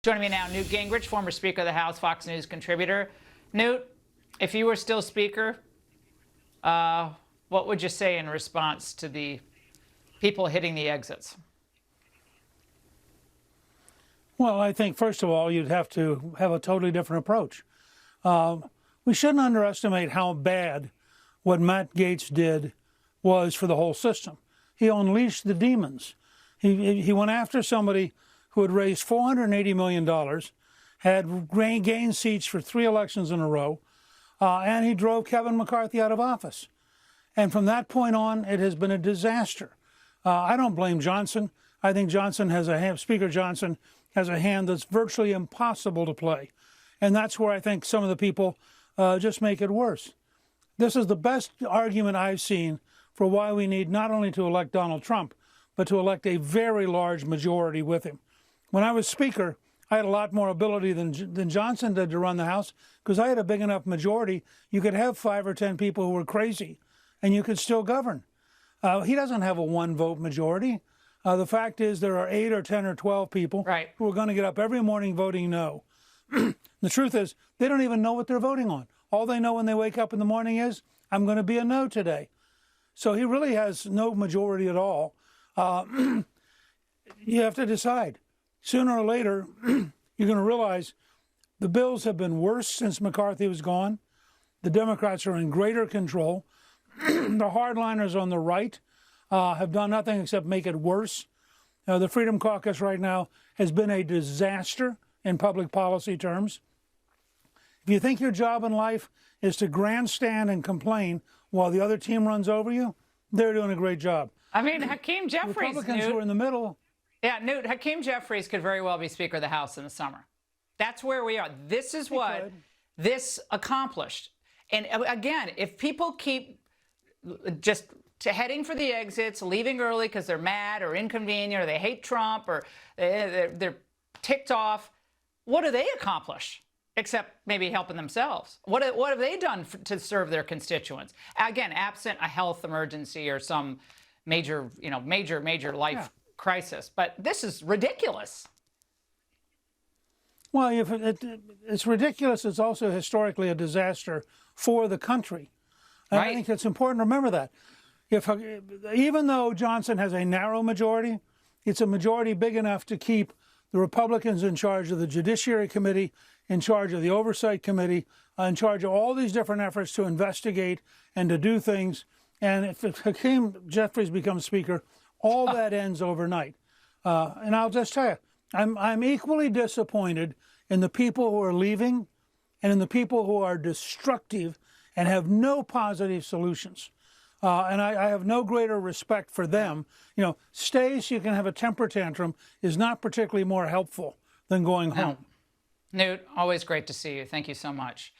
Joining me now, Newt Gingrich, former Speaker of the House, Fox News contributor. Newt, if you were still Speaker, what would you say in response to the people hitting the exits? Well, I think, first of all, you'd have to have a totally different approach. We shouldn't underestimate how bad what Matt Gaetz did was for the whole system. He unleashed the demons. He went after somebody who had raised $480 million, had gained seats for 3 elections in a row, and he drove Kevin McCarthy out of office. And from that point on, it has been a disaster. I don't blame Johnson. I think Speaker Johnson has a hand that's virtually impossible to play. And that's where I think some of the people just make it worse. This is the best argument I've seen for why we need not only to elect Donald Trump, but to elect a very large majority with him. When I was Speaker, I had a lot more ability than Johnson did to run the House, because I had a big enough majority. You could have 5 or 10 people who were crazy, and you could still govern. He doesn't have a 1-vote majority. The fact is there are 8 or 10 or 12 people who are going to get up every morning voting no. The truth is, they don't even know what they're voting on. All they know when they wake up in the morning is, I'm going to be a no today. So he really has no majority at all. You have to decide. Sooner or later, you're going to realize the bills have been worse since McCarthy was gone. The Democrats are in greater control. The hardliners on the right have done nothing except make it worse. The Freedom Caucus right now has been a disaster in public policy terms. If you think your job in life is to grandstand and complain while the other team runs over you, they're doing a great job. I mean, Hakeem Jeffries, Republicans Newt, who are in the middle. Yeah, Newt, Hakeem Jeffries could very well be Speaker of the House in the summer. That's where we are. This is what this accomplished. And again, if people keep just heading for the exits, leaving early because they're mad or inconvenient or they hate Trump or they're ticked off, what do they accomplish? Except maybe helping themselves. What have they done to serve their constituents? Again, absent a health emergency or some major life crisis. But this is ridiculous. Well, it's ridiculous. It's also historically a disaster for the country. And I think it's important to remember that. Even though Johnson has a narrow majority, it's a majority big enough to keep the Republicans in charge of the Judiciary Committee, in charge of the Oversight Committee, in charge of all these different efforts to investigate and to do things. And if Hakeem Jeffries becomes Speaker, all that ends overnight. And I'll just tell you, I'm equally disappointed in the people who are leaving and in the people who are destructive and have no positive solutions. And I have no greater respect for them. Stay so you can have a temper tantrum is not particularly more helpful than going home. Newt, always great to see you. Thank you so much.